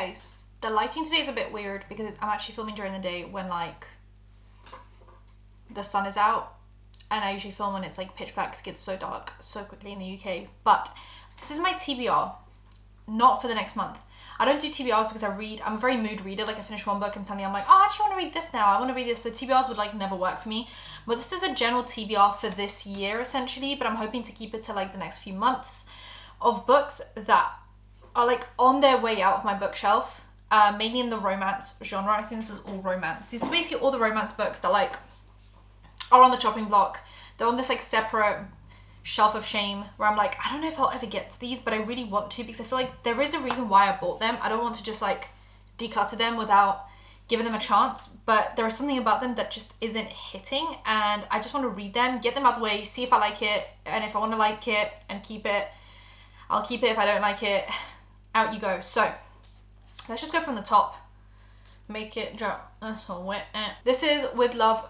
guys, the lighting today is a bit weird because I'm actually filming during the day when like the sun is out, and I usually film when it's like pitch black because it gets so dark so quickly in the UK. But this is my TBR, not for the next month. I don't do TBRs because I'm a very mood reader. Like I finish one book and suddenly I'm like, oh, I actually want to read this now. I want to read this. So TBRs would like never work for me. But this is a general TBR for this year essentially, but I'm hoping to keep it to like the next few months of books that are like on their way out of my bookshelf, mainly in the romance genre. I think this is all romance. These are basically all the romance books that like are on the chopping block. They're on this like separate shelf of shame where I'm like, I don't know if I'll ever get to these, but I really want to because I feel like there is a reason why I bought them. I don't want to just like declutter them without giving them a chance, but there is something about them that just isn't hitting, and I just want to read them, get them out of the way, see if I like it, and if I want to like it and keep it, I'll keep it. If I don't like it, out you go. So let's just go from the top, make it drop. That's all wet. This is With Love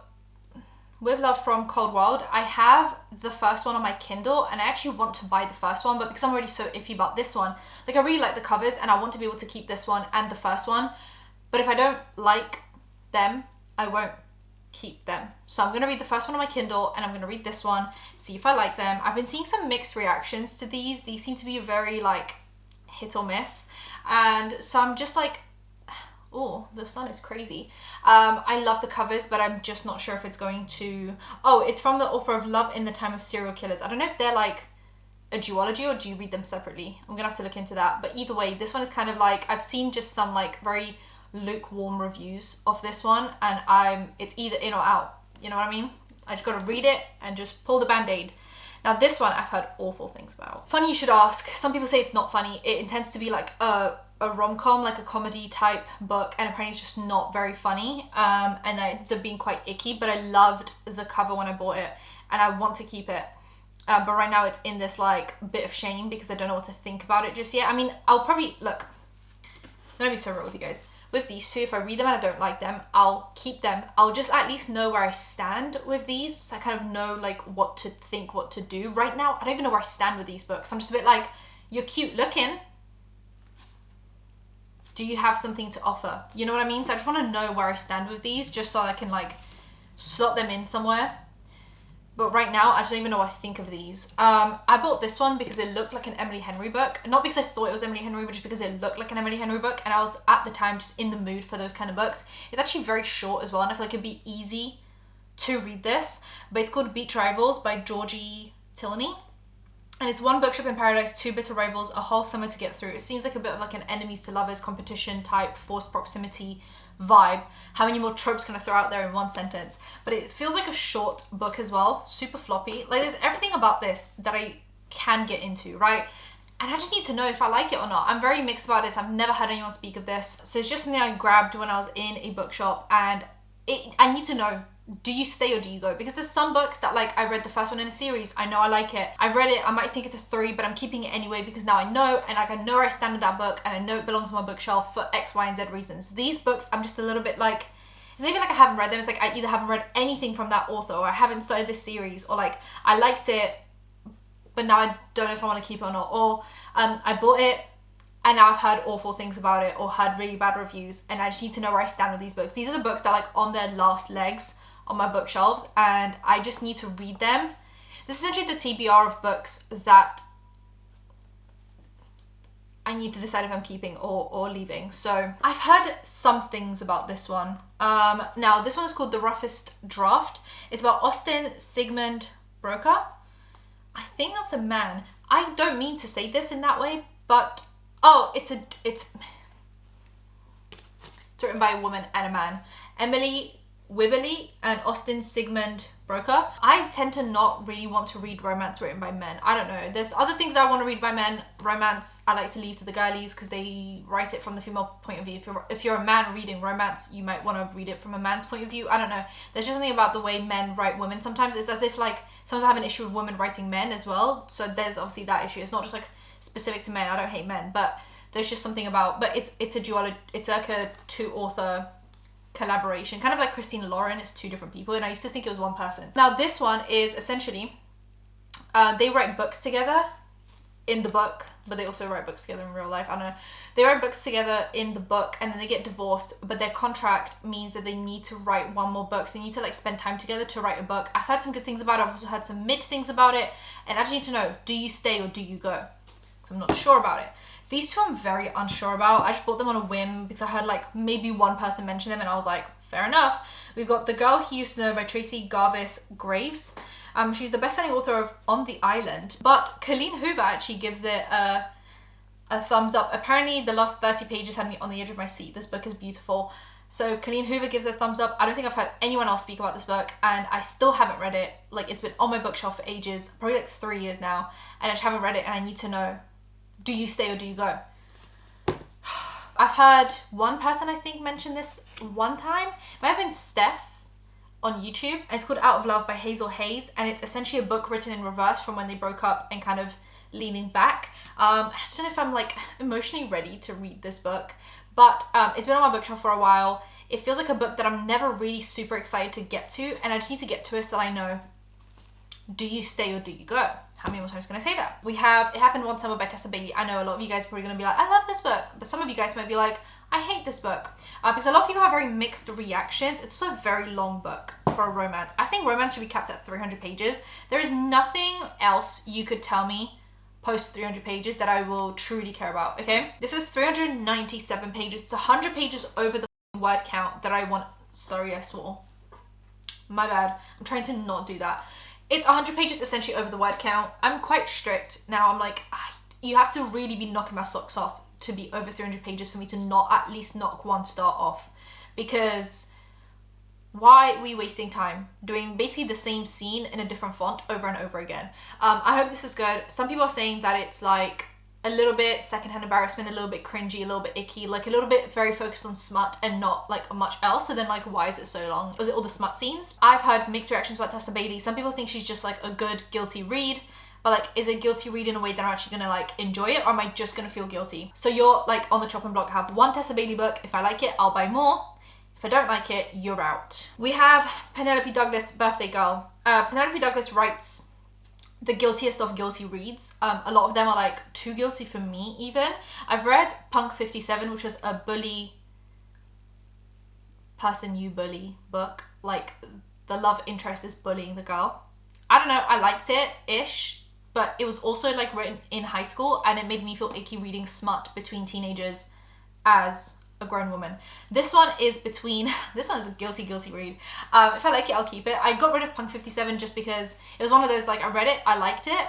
from Cold World. I have the first one on my Kindle and I actually want to buy the first one, but because I'm already so iffy about this one, like I really like the covers and I want to be able to keep this one and the first one, but if I don't like them, I won't keep them. So I'm going to read the first one on my Kindle and I'm going to read this one, see if I like them. I've been seeing some mixed reactions to these. These seem to be very like hit or miss, and so I'm just like, oh, the sun is crazy. I love the covers, but I'm just not sure if it's going to... Oh, it's from the author of Love in the Time of Serial Killers. I don't know if they're like a duology or do you read them separately? I'm gonna have to look into that. But either way, this one is kind of like, I've seen just some like very lukewarm reviews of this one, and it's either in or out. You know what I mean? I just gotta read it and just pull the band-aid. Now this one I've heard awful things about. Funny you should ask. Some people say it's not funny. It intends to be like a rom-com, like a comedy type book, and apparently it's just not very funny, and it ends up being quite icky, but I loved the cover when I bought it and I want to keep it, but right now it's in this like bit of shame because I don't know what to think about it just yet. I mean, I'll probably, look, I'm gonna be so real with you guys. With these two, if I read them and I don't like them, I'll keep them. I'll just at least know where I stand with these, so I kind of know like what to think, what to do. Right now, I don't even know where I stand with these books. I'm just a bit like, you're cute looking, do you have something to offer? You know what I mean? So I just want to know where I stand with these just so I can like slot them in somewhere. But right now, I just don't even know what I think of these. I bought this one because it looked like an Emily Henry book. Not because I thought it was Emily Henry, but just because it looked like an Emily Henry book. And I was, at the time, just in the mood for those kind of books. It's actually very short as well, and I feel like it'd be easy to read this. But it's called Beach Rivals by Georgie Tilney. And it's one bookshop in paradise, two bitter rivals, a whole summer to get through. It seems like a bit of like an enemies to lovers competition type, forced proximity vibe. How many more tropes can I throw out there in one sentence? But it feels like a short book as well, super floppy. Like there's everything about this that I can get into, right? And I just need to know if I like it or not. I'm very mixed about this. I've never heard anyone speak of this. So it's just something I grabbed when I was in a bookshop, and I need to know, do you stay or do you go? Because there's some books that like, I read the first one in a series, I know I like it, I've read it, I might think it's a 3, but I'm keeping it anyway because now I know, and like I know where I stand with that book, and I know it belongs on my bookshelf for X, Y, and Z reasons. These books, I'm just a little bit like, it's not even like I haven't read them, it's like I either haven't read anything from that author, or I haven't started this series, or like I liked it, but now I don't know if I want to keep it or not, or I bought it and now I've heard awful things about it or heard really bad reviews, and I just need to know where I stand with these books. These are the books that are like on their last legs on my bookshelves, and I just need to read them. This is essentially the TBR of books that I need to decide if I'm keeping or leaving. So I've heard some things about this one. Now this one is called The Roughest Draft. It's about Austin Sigmund Broker. I think that's a man. I don't mean to say this in that way, but it's written by a woman and a man. Emily Wibberley and Austin Sigmund Broker. I tend to not really want to read romance written by men. I don't know. There's other things that I want to read by men. Romance, I like to leave to the girlies because they write it from the female point of view. If you're a man reading romance, you might want to read it from a man's point of view. I don't know. There's just something about the way men write women. Sometimes it's as if like, sometimes I have an issue with women writing men as well. So there's obviously that issue. It's not just like specific to men. I don't hate men, but there's just something about, but it's a duology. It's like a 2-author collaboration, kind of like Christina Lauren. It's 2 different people, and I used to think it was one person. Now this one is essentially they write books together, in the book, but they also write books together in real life. I don't know. They write books together in the book and then they get divorced, but their contract means that they need to write one more book. So they need to like spend time together to write a book. I've heard some good things about it. I've also heard some mid things about it. And I just need to know, do you stay or do you go? Because I'm not sure about it. These two I'm very unsure about. I just bought them on a whim because I heard like maybe one person mention them and I was like, fair enough. We've got The Girl He Used to Know by Tracy Garvis Graves. She's the best-selling author of On the Island, but Colleen Hoover actually gives it a thumbs up. Apparently the last 30 pages had me on the edge of my seat. This book is beautiful. So Colleen Hoover gives it a thumbs up. I don't think I've heard anyone else speak about this book and I still haven't read it. Like, it's been on my bookshelf for ages, probably like 3 years now, and I just haven't read it and I need to know, do you stay or do you go? I've heard one person, I think, mention this one time. It might have been Steph on YouTube. And it's called Out of Love by Hazel Hayes. And it's essentially a book written in reverse from when they broke up and kind of leaning back. I just don't know if I'm like emotionally ready to read this book. But it's been on my bookshelf for a while. It feels like a book that I'm never really super excited to get to. And I just need to get to it so that I know, do you stay or do you go? How many more times can I say that? We have It Happened One Summer by Tessa Bailey. I know a lot of you guys are probably going to be like, I love this book. But some of you guys might be like, I hate this book. Because a lot of people have very mixed reactions. It's also a very long book for a romance. I think romance should be capped at 300 pages. There is nothing else you could tell me post 300 pages that I will truly care about, okay? This is 397 pages. It's 100 pages over the word count that I want. Sorry, I swore. My bad. I'm trying to not do that. It's 100 pages essentially over the word count. I'm quite strict. Now I'm like, you have to really be knocking my socks off to be over 300 pages for me to not at least knock one star off. Because why are we wasting time doing basically the same scene in a different font over and over again? I hope this is good. Some people are saying that it's like a little bit secondhand embarrassment, a little bit cringy, a little bit icky, like a little bit very focused on smut and not like much else. So then like, why is it so long? Was it all the smut scenes? I've heard mixed reactions about Tessa Bailey. Some people think she's just like a good guilty read, but like, is it guilty read in a way that I'm actually gonna like enjoy it, or am I just gonna feel guilty? So you're like on the chopping block. I have one Tessa Bailey book. If I like it, I'll buy more. If I don't like it, you're out. We have Penelope Douglas, Birthday Girl. Penelope Douglas writes the guiltiest of guilty reads. A lot of them are like too guilty for me even. I've read Punk 57, which was a bully person you bully book. Like the love interest is bullying the girl. I don't know, I liked it-ish, but it was also like written in high school and it made me feel icky reading smut between teenagers as a grown woman. This one is a guilty read. If I like it, I'll keep it. I got rid of Punk 57 just because it was one of those, like, I read it, I liked it,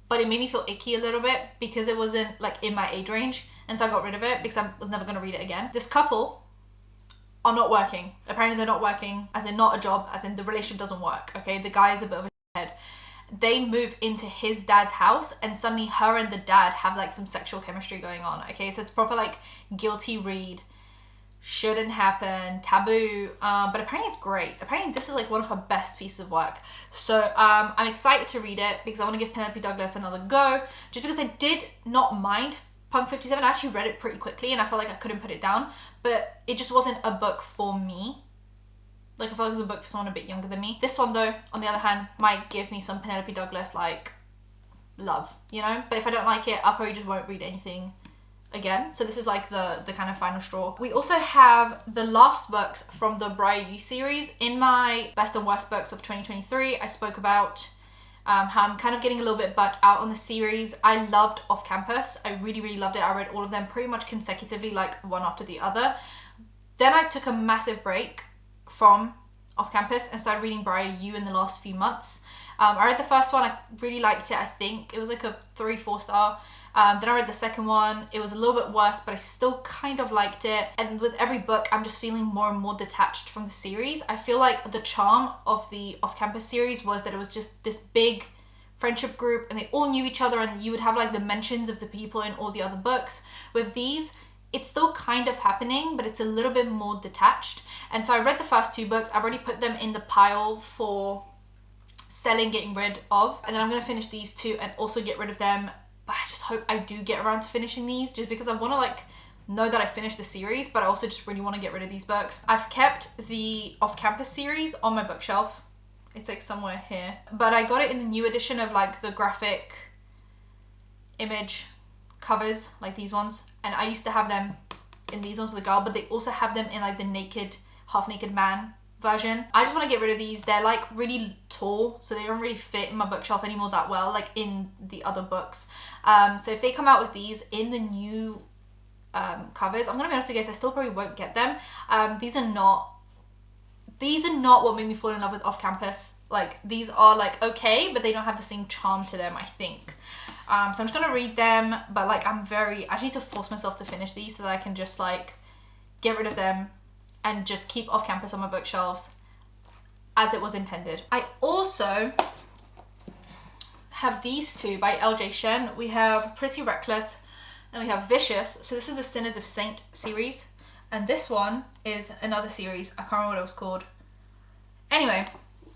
but it made me feel icky a little bit because it wasn't like in my age range, and so I got rid of it because I was never going to read it again. This couple are not working. Apparently they're not working, as in not a job, as in the relationship doesn't work, okay? The guy is a bit of a head. They move into his dad's house and suddenly her and the dad have like some sexual chemistry going on, okay? So it's proper like guilty read. Shouldn't happen, taboo, but apparently it's great. Apparently this is like one of her best pieces of work. So I'm excited to read it because I want to give Penelope Douglas another go, just because I did not mind Punk 57. I actually read it pretty quickly and I felt like I couldn't put it down, but it just wasn't a book for me. Like I felt like it was a book for someone a bit younger than me. This one though, on the other hand, might give me some Penelope Douglas like love, you know? But if I don't like it, I probably just won't read anything again. So this is like the kind of final straw. We also have the last books from the Briar You series. In my best and worst books of 2023, I spoke about how I'm kind of getting a little bit burnt out on the series. I loved Off Campus. I really loved it. I read all of them pretty much consecutively, like one after the other. Then I took a massive break from Off Campus and started reading Briar You in the last few months. I read the first one, I really liked it. I think it was like a 3-4 star. Then I read the second one. It was a little bit worse, but I still kind of liked it. And with every book, I'm just feeling more and more detached from the series. I feel like the charm of the Off-Campus series was that it was just this big friendship group and they all knew each other and you would have like the mentions of the people in all the other books. With these, it's still kind of happening, but it's a little bit more detached. And so I read the first 2 books. I've already put them in the pile for selling, getting rid of. And then I'm going to finish these 2 and also get rid of them. But I just hope I do get around to finishing these, just because I want to like know that I finished the series, but I also just really want to get rid of these books. I've kept the Off-Campus series on my bookshelf. It's like somewhere here. But I got it in the new edition of like the graphic image covers, like these ones, and I used to have them in these ones with a girl, but they also have them in like the naked, half naked man version. I just want to get rid of these. They're like really tall, so they don't really fit in my bookshelf anymore that well, like in the other books. So if they come out with these in the new covers, I'm gonna be honest with you guys, I still probably won't get them. These are not what made me fall in love with Off Campus. Like, these are like okay, but they don't have the same charm to them, I think. So I'm just gonna read them, but like I just need to force myself to finish these so that I can just like get rid of them and just keep Off Campus on my bookshelves as it was intended. I also have these two by LJ Shen. We have Pretty Reckless and we have Vicious. So this is the Sinners of Saint series, and this one is another series. I can't remember what it was called. Anyway,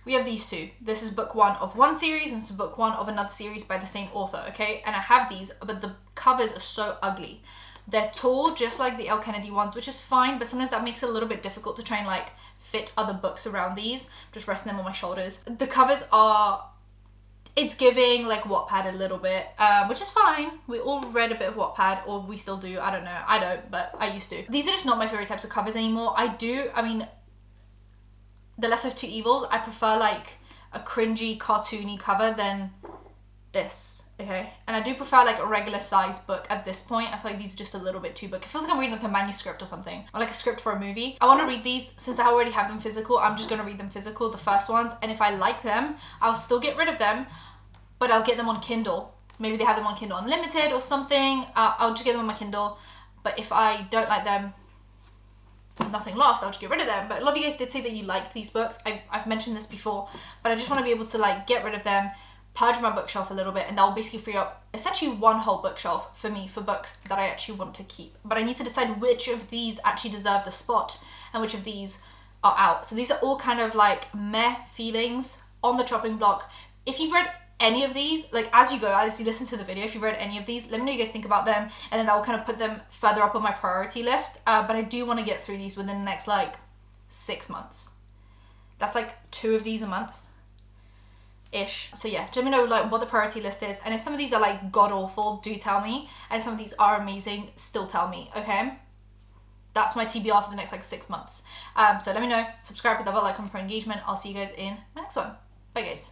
we have these two. This is book one of one series and this is book one of another series by the same author, okay? And I have these, but the covers are so ugly. They're tall, just like the Elle Kennedy ones, which is fine, but sometimes that makes it a little bit difficult to try and like fit other books around these. Just resting them on my shoulders. The covers are, it's giving like Wattpad a little bit, which is fine. We all read a bit of Wattpad, or we still do, I don't know. I don't, but I used to. These are just not my favorite types of covers anymore. I mean, The Lesser of Two Evils, I prefer like a cringy, cartoony cover than this, okay? And I do prefer like a regular size book at this point. I feel like these are just a little bit too big. It feels like I'm reading like a manuscript or something, or like a script for a movie. I want to read these, since I already have them physical, I'm just going to read them physical, the first ones, and if I like them, I'll still get rid of them, but I'll get them on Kindle. Maybe they have them on Kindle Unlimited or something. I'll just get them on my Kindle, but if I don't like them, nothing lost, I'll just get rid of them. But a lot of you guys did say that you liked these books. I've mentioned this before, but I just want to be able to like get rid of them, purge my bookshelf a little bit, and that will basically free up essentially one whole bookshelf for me for books that I actually want to keep. But I need to decide which of these actually deserve the spot and which of these are out. So these are all kind of like meh feelings on the chopping block. If you've read any of these, like as you go, as you listen to the video, if you've read any of these, let me know what you guys think about them, and then that will kind of put them further up on my priority list. But I do want to get through these within the next like 6 months. That's like 2 of these a month ish. So yeah, let me know like what the priority list is, and if some of these are like god awful, do tell me, and if some of these are amazing, still tell me, okay? That's my TBR for the next like 6 months. So let me know, subscribe, hit that bell, like, comment for engagement. I'll see you guys in my next one. Bye guys.